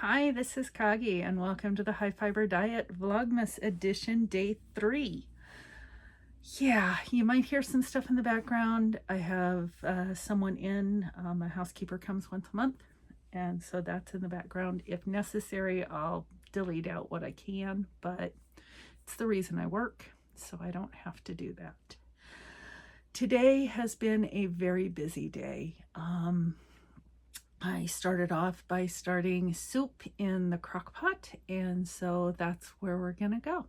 Hi, this is Kagi, and welcome to the High Fiber Diet Vlogmas Edition Day 3. Yeah, you might hear some stuff in the background. I have someone in. My housekeeper comes once a month, and so that's in the background. If necessary, I'll delete out what I can, but it's the reason I work, so I don't have to do that. Today has been a very busy day. I started off by starting soup in the crock pot, and so that's where we're gonna go.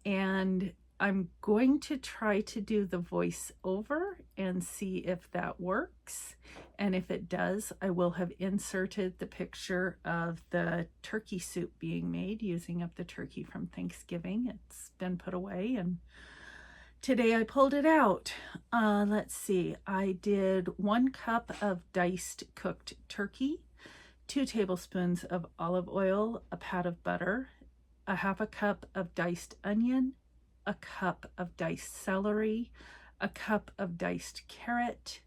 And I'm going to try to do the voiceover and see if that works. And if it does, I will have inserted the picture of the turkey soup being made using up the turkey from Thanksgiving. It's been put away, and today I pulled it out. Let's see, I did 1 cup of diced cooked turkey, 2 tablespoons of olive oil, a pat of butter, a half a cup of diced onion, a cup of diced celery, a cup of diced carrot,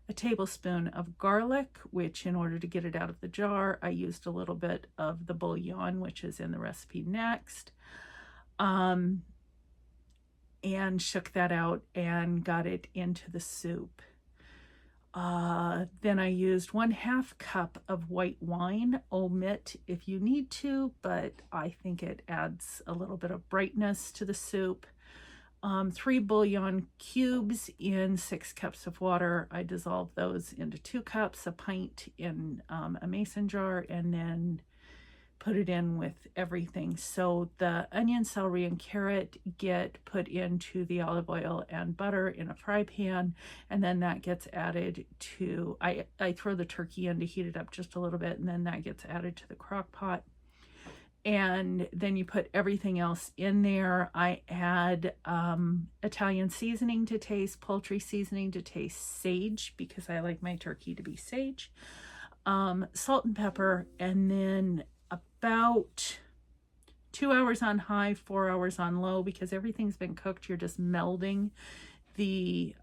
a tablespoon of garlic, which in order to get it out of the jar, I used a little bit of the bullion, which is in the recipe next. And shook that out and got it into the soup. Then I used 1/2 cup of white wine, omit if you need to, but I think it adds a little bit of brightness to the soup. 3 bouillon cubes in 6 cups of water. I dissolved those into 2 cups, a pint in a mason jar, and then put it in with everything. So the onion, celery, and carrot get put into the olive oil and butter in a fry pan, and then that gets added to, I throw the turkey in to heat it up just a little bit, and then that gets added to the crock pot. And then you put everything else in there. I add Italian seasoning to taste, poultry seasoning to taste, sage, because I like my turkey to be sage, salt and pepper, and then about 2 hours on high, 4 hours on low, because everything's been cooked. You're just melding the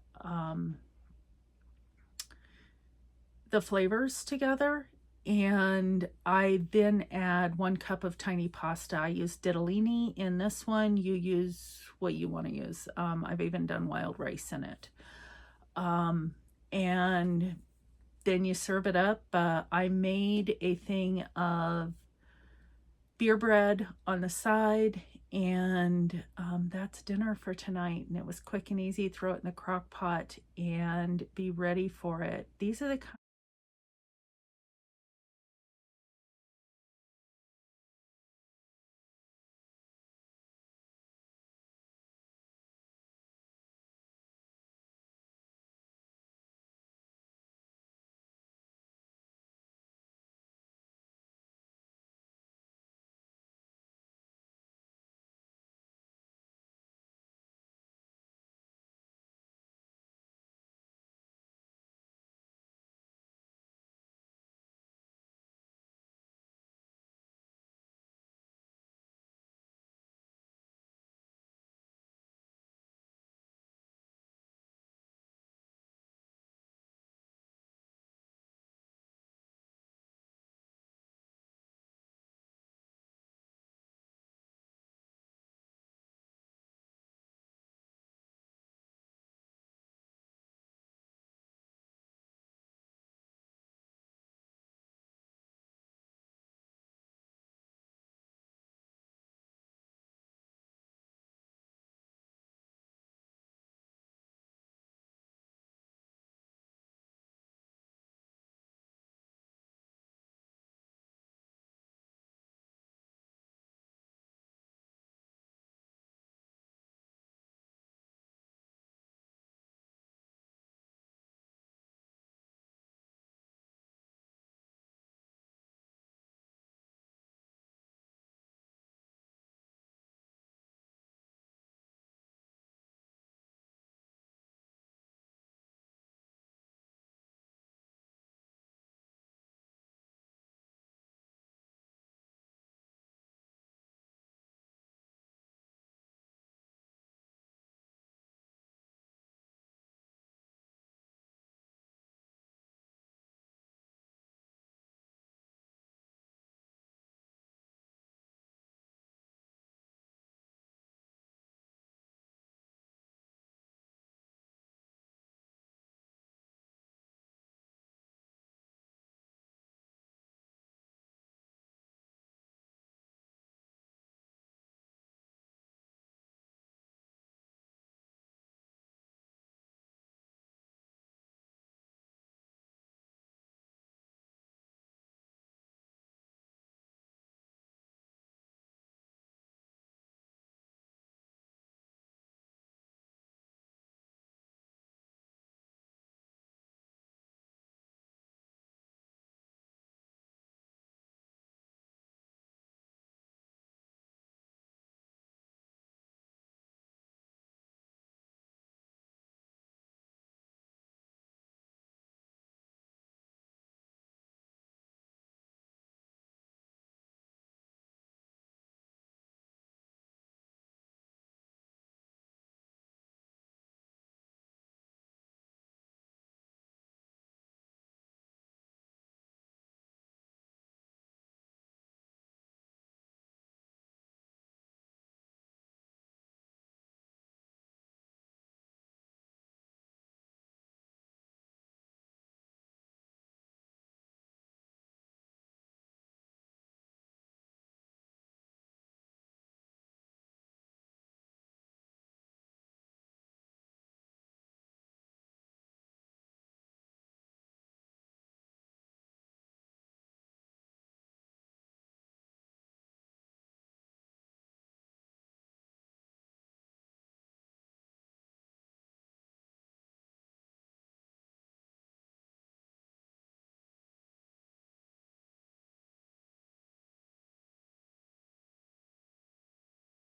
flavors together. And I then add 1 cup of tiny pasta. I use ditalini in this one. You use what you want to use. I've even done wild rice in it. And then you serve it up. I made a thing of beer bread on the side, and that's dinner for tonight. And it was quick and easy. Throw it in the crock pot and be ready for it. These are the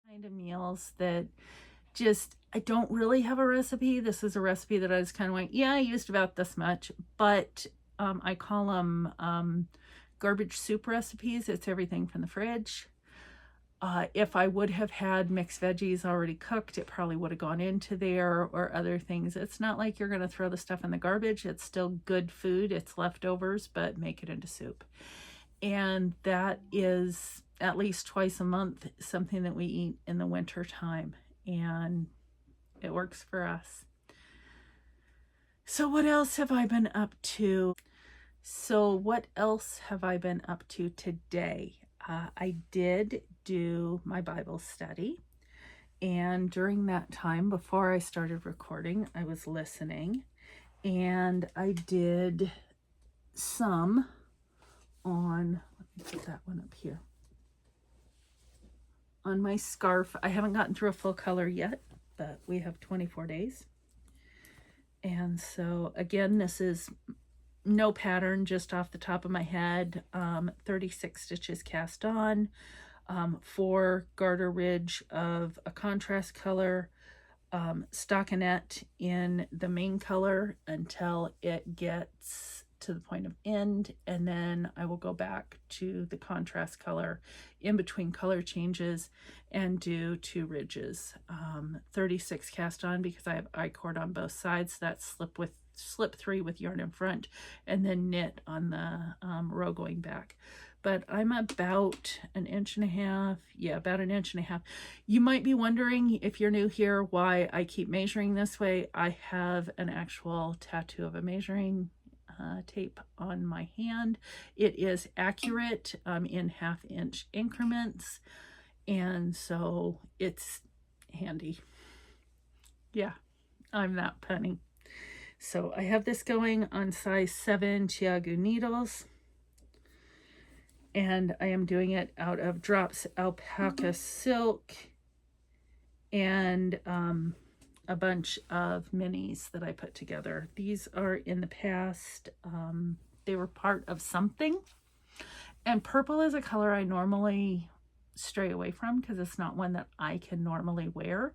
Kind of meals that just, I don't really have a recipe. This is a recipe that I was kind of like, yeah, I used about this much, but I call them garbage soup recipes. It's everything from the fridge. If I would have had mixed veggies already cooked, it probably would have gone into there, or other things. It's not like you're going to throw the stuff in the garbage. It's still good food. It's leftovers, but make it into soup. And that is at least twice a month, something that we eat in the winter time, and it works for us. So what else have I been up to? Today? I did do my Bible study, and during that time, before I started recording, I was listening, and I did some on, let me put that one up here, on my scarf. I haven't gotten through a full color yet, but we have 24 days. And so again, this is no pattern, just off the top of my head. 36 stitches cast on, 4 garter ridge of a contrast color, stockinette in the main color until it gets to the point of end, and then I will go back to the contrast color in between color changes and do 2 ridges. 36 cast on because I have I-cord on both sides. That's slip 3 with yarn in front, and then knit on the row going back. But I'm about 1.5 inches. Yeah, about 1.5 inches. You might be wondering, if you're new here, why I keep measuring this way. I have an actual tattoo of a measuring tape on my hand. It is accurate in 1/2 inch increments, and so it's handy. Yeah, I'm that punny. So I have this going on size 7 Chiagu needles, and I am doing it out of Drops alpaca silk and a bunch of minis that I put together. These are in the past, they were part of something, and purple is a color I normally stray away from because it's not one that I can normally wear.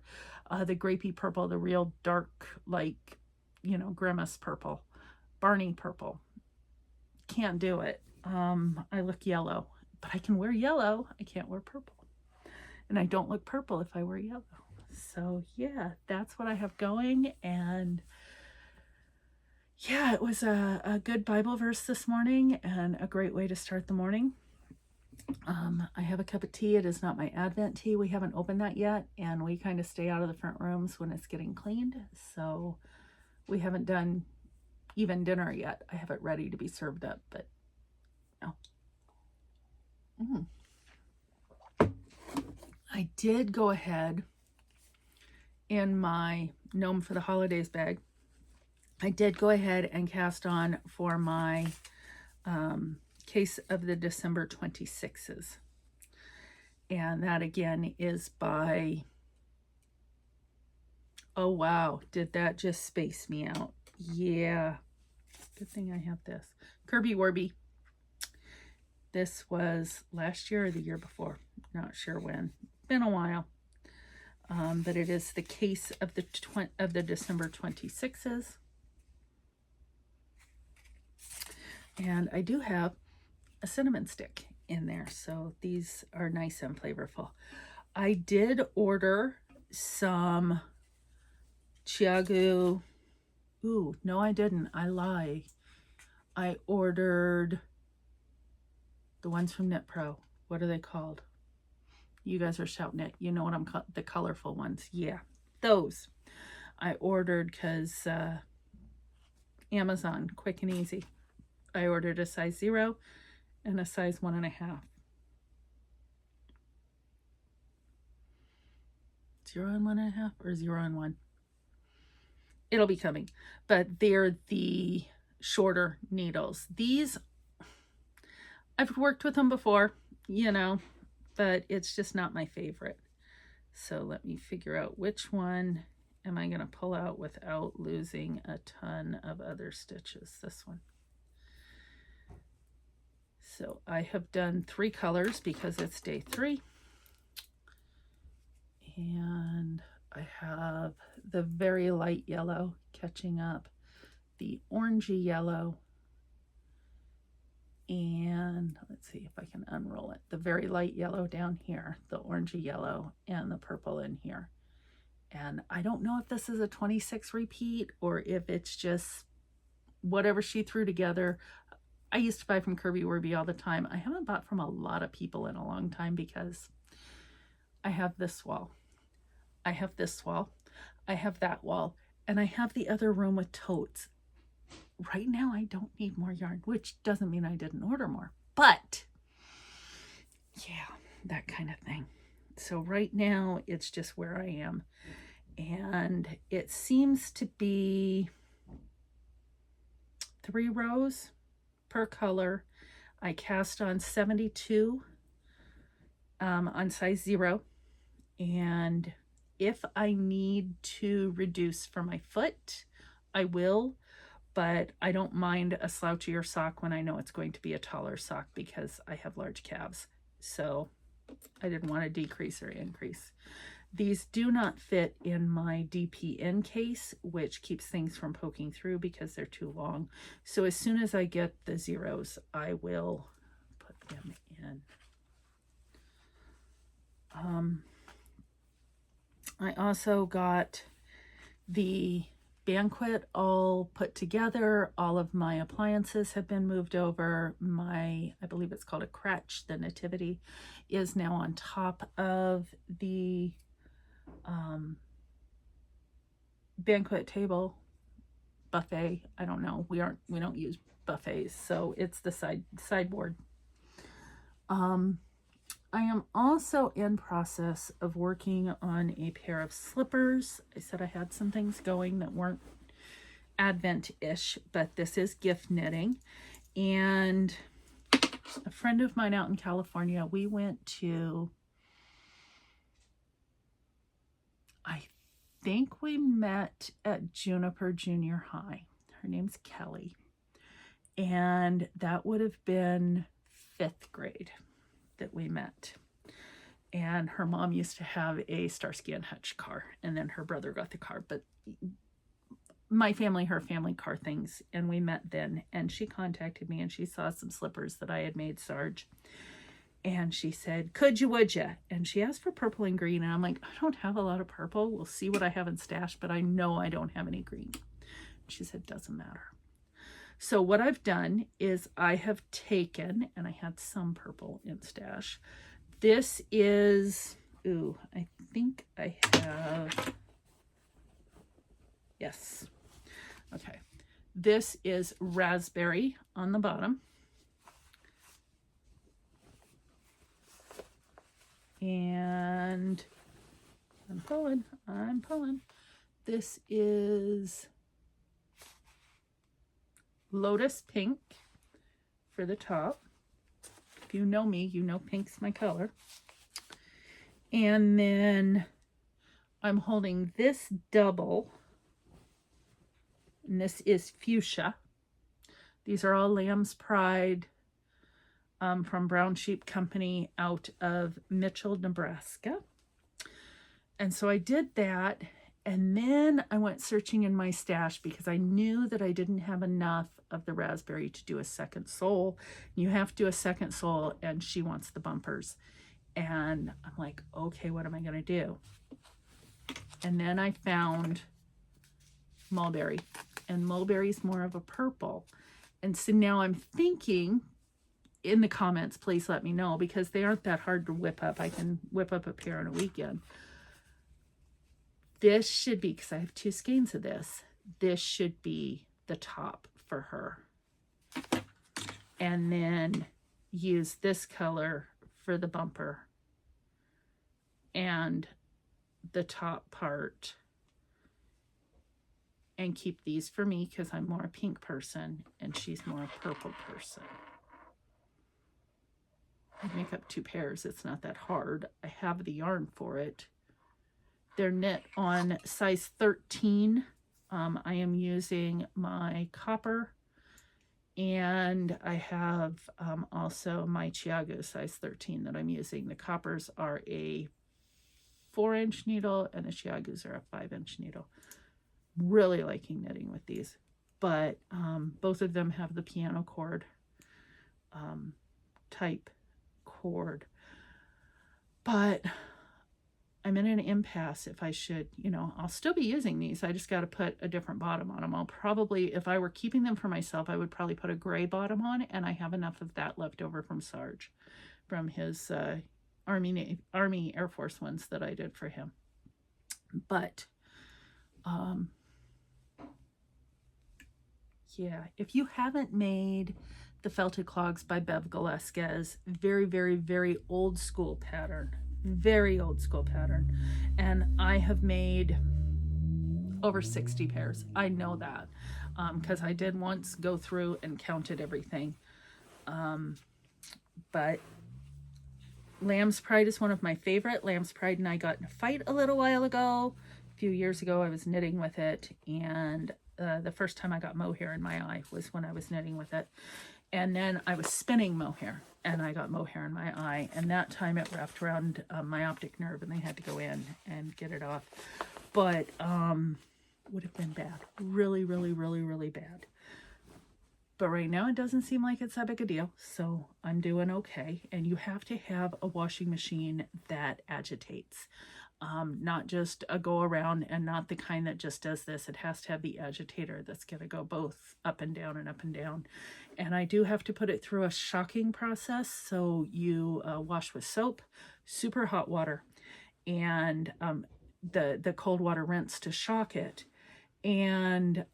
The grapey purple, the real dark, like, you know, grimace purple, Barney purple, can't do it. I look yellow, but I can wear yellow. I can't wear purple, and I don't look purple if I wear yellow. So yeah, that's what I have going. And yeah, it was a good Bible verse this morning and a great way to start the morning. I have a cup of tea. It is not my Advent tea. We haven't opened that yet, and we kind of stay out of the front rooms when it's getting cleaned. So we haven't done even dinner yet. I have it ready to be served up, but no. I did go ahead in my Gnome for the Holidays bag. I did go ahead and cast on for my case of the December 26s. And that again is by, oh wow, did that just space me out? Yeah, good thing I have this. Kirby Warby. This was last year or the year before, not sure when. Been a while. But it is the case of the December 26s. And I do have a cinnamon stick in there, so these are nice and flavorful. I did order some Chiagu. Ooh, no, I didn't. I lie. I ordered the ones from Knit Pro. What are they called? You guys are shouting it. You know what I'm the colorful ones. Yeah, those I ordered because Amazon, quick and easy. I ordered a size 0 and a size 1.5. 0 and 1.5 or 0 and 1. It'll be coming, but they're the shorter needles. These, I've worked with them before, you know, but it's just not my favorite. So let me figure out which one am I going to pull out without losing a ton of other stitches. This one. So I have done 3 colors because it's day 3. And I have the very light yellow catching up the orangey yellow. And let's see if I can unroll it. The very light yellow down here, the orangey yellow, and the purple in here. And I don't know if this is a 26 repeat or if it's just whatever she threw together. I used to buy from Kirby Werby all the time. I haven't bought from a lot of people in a long time because I have this wall. I have this wall. I have that wall. And I have the other room with totes. Right now, I don't need more yarn, which doesn't mean I didn't order more. But, yeah, that kind of thing. So right now, it's just where I am. And it seems to be 3 rows per color. I cast on 72 on size 0. And if I need to reduce for my foot, I will. But I don't mind a slouchier sock when I know it's going to be a taller sock because I have large calves. So I didn't want to decrease or increase. These do not fit in my DPN case, which keeps things from poking through because they're too long. So as soon as I get the zeros, I will put them in. I also got the banquet all put together. All of my appliances have been moved over. I believe it's called a crutch, the nativity, is now on top of the banquet table, buffet. I don't know. We don't use buffets, so it's the sideboard. I am also in process of working on a pair of slippers. I said I had some things going that weren't Advent-ish, but this is gift knitting. And a friend of mine out in California, we went to, I think we met at Juniper Junior High. Her name's Kelly. And that would have been 5th grade that we met. And her mom used to have a Starsky and Hutch car, and then her brother got the car. But my family, her family car things, and we met then. And she contacted me and she saw some slippers that I had made Sarge. And she said, could you, would you? And she asked for purple and green. And I'm like, I don't have a lot of purple. We'll see what I have in stash, but I know I don't have any green. She said, doesn't matter. So what I've done is I have taken, and I had some purple in stash. This is, I think I have, yes. Okay. This is raspberry on the bottom. And I'm pulling. This is Lotus Pink for the top. If you know me, you know pink's my color. And then I'm holding this double, and this is fuchsia. These are all Lamb's Pride from Brown Sheep Company out of Mitchell, Nebraska. And so I did that. And then I went searching in my stash because I knew that I didn't have enough of the raspberry to do a second sole. You have to do a second sole, and she wants the bumpers. And I'm like, okay, what am I going to do? And then I found mulberry, and mulberry's more of a purple. And so now I'm thinking, in the comments, please let me know, because they aren't that hard to whip up. I can whip up a pair on a weekend. This should be, because I have 2 skeins of this should be the top for her. And then use this color for the bumper and the top part. And keep these for me because I'm more a pink person and she's more a purple person. I'd make up 2 pairs. It's not that hard. I have the yarn for it. They're knit on size 13. I am using my copper, and I have also my Chiago size 13 that I'm using. The coppers are a 4-inch needle, and the Chiagus are a 5-inch needle. Really liking knitting with these, but both of them have the piano cord type cord. But I'm in an impasse if I should, you know, I'll still be using these. I just got to put a different bottom on them. I'll probably, if I were keeping them for myself, I would probably put a gray bottom on, and I have enough of that left over from Sarge, from his Army Air Force ones that I did for him. But yeah, if you haven't made the Felted Clogs by Bev Gillespie, very, very, very old school pattern. Very old school pattern. And I have made over 60 pairs. I know that because I did once go through and counted everything. But Lamb's Pride is one of my favorite. Lamb's Pride and I got in a fight a little while ago. A few years ago, I was knitting with it, and the first time I got mohair in my eye was when I was knitting with it. And then I was spinning mohair, and I got mohair in my eye, and that time it wrapped around my optic nerve, and they had to go in and get it off. But would have been bad. Really, really, really, really bad. But right now it doesn't seem like it's that big a deal, so I'm doing okay. And you have to have a washing machine that agitates. Not just a go around, and not the kind that just does this. It has to have the agitator that's going to go both up and down and up and down. And I do have to put it through a shocking process. So you wash with soap, super hot water, and the cold water rinse to shock it. And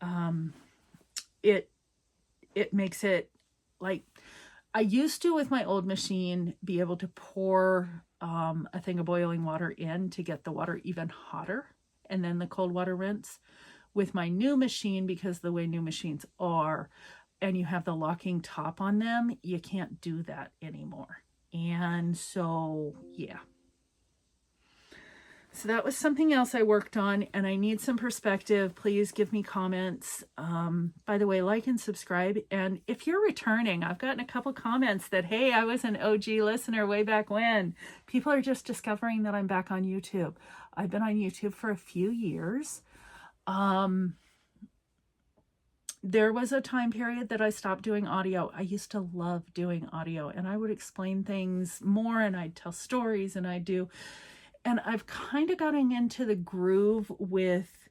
it makes it like, I used to, with my old machine, be able to pour a thing of boiling water in to get the water even hotter, and then the cold water rinse. With my new machine, because the way new machines are, and you have the locking top on them, you can't do that anymore. And so, yeah. So that was something else I worked on, and I need some perspective. Please give me comments. By the way, like and subscribe. And if you're returning, I've gotten a couple comments that, hey, I was an OG listener way back when. People are just discovering that I'm back on YouTube. I've been on YouTube for a few years. There was a time period that I stopped doing audio. I used to love doing audio, and I would explain things more, and I'd tell stories, and and I've kind of gotten into the groove with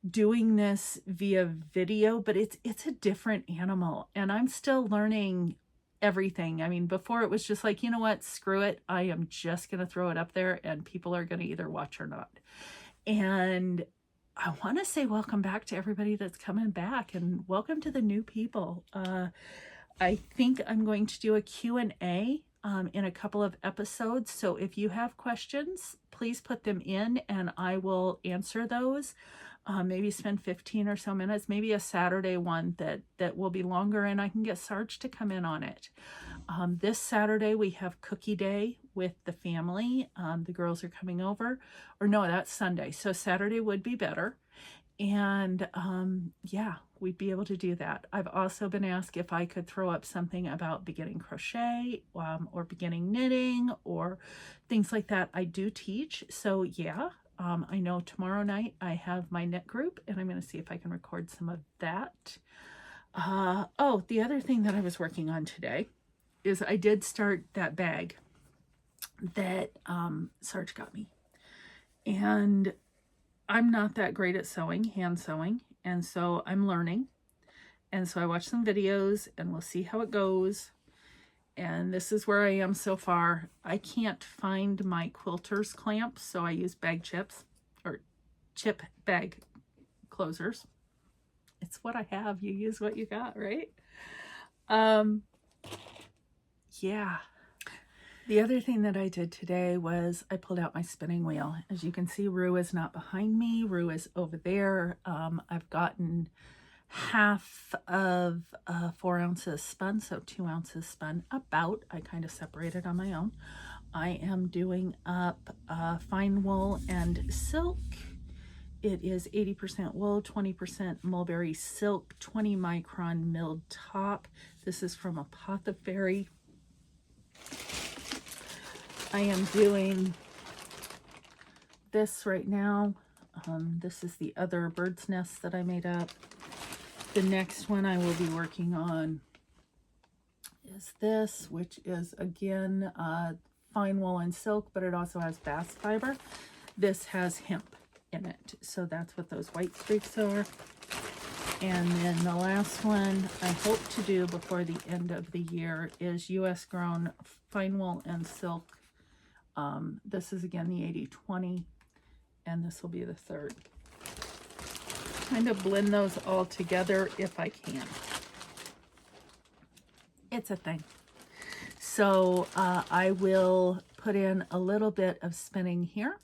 doing this via video, but it's a different animal, and I'm still learning everything. I mean, before it was just like, you know what, screw it. I am just going to throw it up there, and people are going to either watch or not. And I want to say welcome back to everybody that's coming back, and welcome to the new people. I think I'm going to do a Q&A in a couple of episodes. So if you have questions, please put them in and I will answer those. Maybe spend 15 or so minutes, maybe a Saturday one that will be longer, and I can get Sarge to come in on it. This Saturday we have cookie day with the family. The girls are coming over, or no, that's Sunday. So Saturday would be better. And yeah, we'd be able to do that. I've also been asked if I could throw up something about beginning crochet or beginning knitting or things like that. I do teach. So yeah, I know tomorrow night I have my knit group, and I'm going to see if I can record some of that. Oh, the other thing that I was working on today is I did start that bag that Sarge got me. And I'm not that great at sewing, hand sewing, and so I'm learning. And so I watched some videos, and we'll see how it goes. And this is where I am so far. I can't find my quilter's clamps, so I use bag chips, or chip bag closers. It's what I have. You use what you got, right? Yeah. The other thing that I did today was I pulled out my spinning wheel. As you can see, Rue is not behind me. Rue is over there. I've gotten half of 4 ounces spun, so 2 ounces spun about. I kind of separated on my own. I am doing up fine wool and silk. It is 80% wool, 20% mulberry silk, 20 micron milled top. This is from Apothecary. I am doing this right now. This is the other bird's nest that I made up. The next one I will be working on is this, which is again fine wool and silk, but it also has bast fiber. This has hemp in it, so that's what those white streaks are. And then the last one I hope to do before the end of the year is US grown fine wool and silk. This is again the 80/20, and this will be the third. Kind of blend those all together if I can. It's a thing. So I will put in a little bit of spinning here.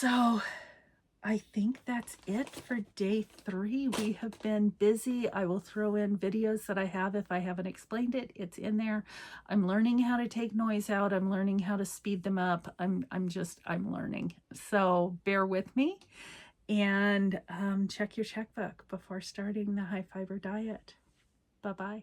So I think that's it for day 3. We have been busy. I will throw in videos that I have. If I haven't explained it, it's in there. I'm learning how to take noise out. I'm learning how to speed them up. I'm learning. So bear with me, and check your checkbook before starting the high fiber diet. Bye-bye.